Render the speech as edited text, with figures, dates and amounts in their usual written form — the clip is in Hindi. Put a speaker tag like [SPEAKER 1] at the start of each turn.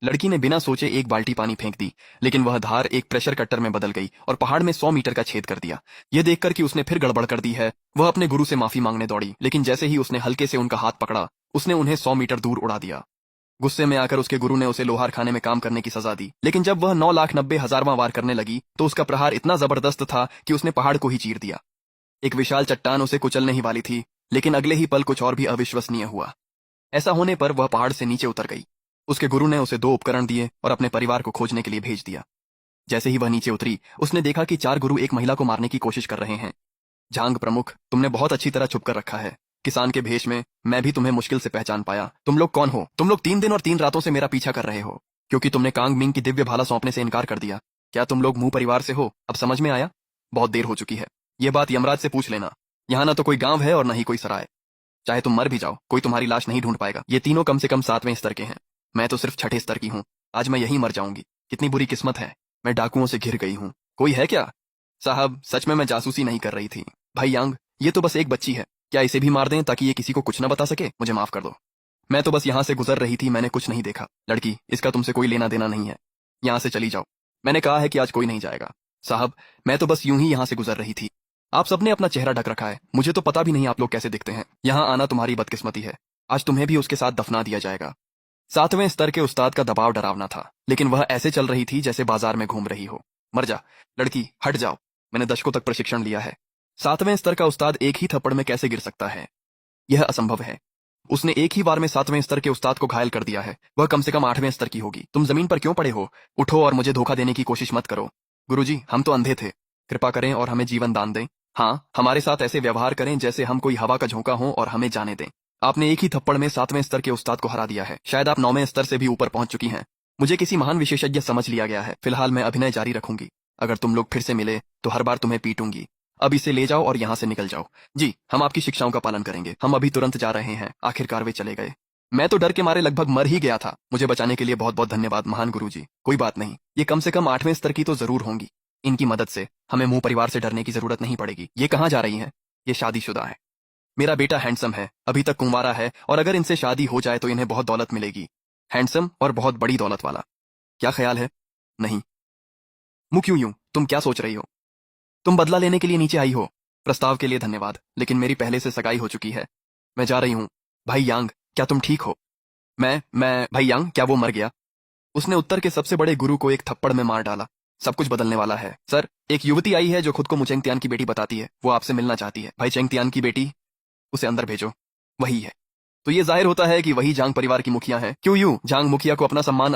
[SPEAKER 1] लड़की ने बिना सोचे एक बाल्टी पानी फेंक दी, लेकिन वह धार एक प्रेशर कट्टर में बदल गई और पहाड़ में 100 मीटर का छेद कर दिया। यह देखकर कि उसने फिर गड़बड़ कर दी है, वह अपने गुरु से माफी मांगने दौड़ी, लेकिन जैसे ही उसने हल्के से उनका हाथ पकड़ा, उसने उन्हें 100 मीटर दूर उड़ा दिया। गुस्से में आकर उसके गुरु ने उसे लोहार खाने में काम करने की सजा दी, लेकिन जब वह 9,90,000वां वार करने लगी तो उसका प्रहार इतना जबरदस्त था कि उसने पहाड़ को ही चीर दिया। एक विशाल चट्टान उसे कुचलने ही वाली थी, लेकिन अगले ही पल कुछ और भी अविश्वसनीय हुआ। ऐसा होने पर वह पहाड़ से नीचे उतर गई। उसके गुरु ने उसे 2 उपकरण दिए और अपने परिवार को खोजने के लिए भेज दिया। जैसे ही वह नीचे उतरी, उसने देखा कि 4 गुरु एक महिला को मारने की कोशिश कर रहे हैं। झांग प्रमुख, तुमने बहुत अच्छी तरह छुप कर रखा है। किसान के भेष में मैं भी तुम्हें मुश्किल से पहचान पाया। तुम लोग कौन हो? तुम लोग 3 दिन और 3 रातों से मेरा पीछा कर रहे हो, क्योंकि तुमने कांग मिंग की दिव्य भाला सौंपने से इनकार कर दिया। क्या तुम लोग मुंह परिवार से हो? अब समझ में आया? बहुत देर हो चुकी है। यह बात यमराज से पूछ लेना। यहाँ ना तो कोई गांव है और न ही कोई सराय। चाहे तुम मर भी जाओ, कोई तुम्हारी लाश नहीं ढूंढ पाएगा। ये तीनों कम से कम 7वें स्तर के हैं। मैं तो सिर्फ 6ठे स्तर की हूँ। आज मैं यहीं मर जाऊंगी। कितनी बुरी किस्मत है। मैं डाकुओं से घिर गई हूँ। कोई है क्या? साहब, सच में मैं जासूसी नहीं कर रही थी। भाई यांग, ये तो बस एक बच्ची है। क्या इसे भी मार दें ताकि ये किसी को कुछ न बता सके? मुझे माफ कर दो। मैं तो बस यहाँ से गुजर रही थी, मैंने कुछ नहीं देखा। लड़की, इसका तुमसे कोई लेना देना नहीं है। यहाँ से चली जाओ। मैंने कहा है कि आज कोई नहीं जाएगा। साहब, मैं तो बस यूं ही यहाँ से गुजर रही थी। आप सबने अपना चेहरा ढक रखा है, मुझे तो पता भी नहीं आप लोग कैसे दिखते हैं। यहाँ आना तुम्हारी बदकिस्मती है। आज तुम्हें भी उसके साथ दफना दिया जाएगा। 7वें स्तर के उस्ताद का दबाव डरावना था, लेकिन वह ऐसे चल रही थी जैसे बाजार में घूम रही हो। मर जा लड़की, हट जाओ। मैंने दशकों तक प्रशिक्षण लिया है। 7वें स्तर का उस्ताद एक ही थप्पड़ में कैसे गिर सकता है? यह असंभव है। उसने एक ही बार में 7वें स्तर के उस्ताद को घायल कर दिया है। वह कम से कम 8वें स्तर की होगी। तुम जमीन पर क्यों पड़े हो? उठो और मुझे धोखा देने की कोशिश मत करो। गुरुजी, हम तो अंधे थे। कृपा करें और हमें जीवन दान दें। हाँ, हमारे साथ ऐसे व्यवहार करें जैसे हम कोई हवा का झोंका हो और हमें जाने दें। आपने एक ही थप्पड़ में 7वें स्तर के उस्ताद को हरा दिया है। शायद आप 9वें स्तर से भी ऊपर पहुंच चुकी हैं। मुझे किसी महान विशेषज्ञ समझ लिया गया है। फिलहाल मैं अभिनय जारी रखूंगी। अगर तुम लोग फिर से मिले तो हर बार तुम्हें पीटूंगी। अब इसे ले जाओ और यहाँ से निकल जाओ। जी, हम आपकी शिक्षाओं का पालन करेंगे। हम अभी तुरंत जा रहे हैं। आखिरकार वे चले गए। मैं तो डर के मारे लगभग मर ही गया था। मुझे बचाने के लिए बहुत बहुत धन्यवाद महान गुरुजी। कोई बात नहीं, ये कम से कम 8वें स्तर की तो जरूर होंगी। इनकी मदद से हमें मुंह परिवार से डरने की जरूरत नहीं पड़ेगी। ये कहाँ जा रही हैं? ये शादीशुदा है। मेरा बेटा हैंडसम है, अभी तक कुंवारा है, और अगर इनसे शादी हो जाए तो इन्हें बहुत दौलत मिलेगी। हैंडसम और बहुत बड़ी दौलत वाला। क्या ख्याल है? नहीं। मुँह क्यों यूं? तुम क्या सोच रही हो? तुम बदला लेने के लिए नीचे आई हो। प्रस्ताव के लिए धन्यवाद, लेकिन मेरी पहले से सगाई हो चुकी है। मैं जा रही हूँ। भाई यांग, क्या तुम ठीक हो? मैं भाई यांग, क्या वो मर गया? उसने उत्तर के सबसे बड़े गुरु को एक थप्पड़ में मार डाला। सब कुछ बदलने वाला है। सर, एक युवती आई है जो खुद को मुचेंगतियान की बेटी बताती है। वो आपसे मिलना चाहती है। भाई चेंगतियान की बेटी? उसे अंदर भेजो। वही है। तो ये जाहिर होता है कि वही जांग परिवार की मुखिया है। क्यों यूं? जांग मुखिया को अपना सम्मान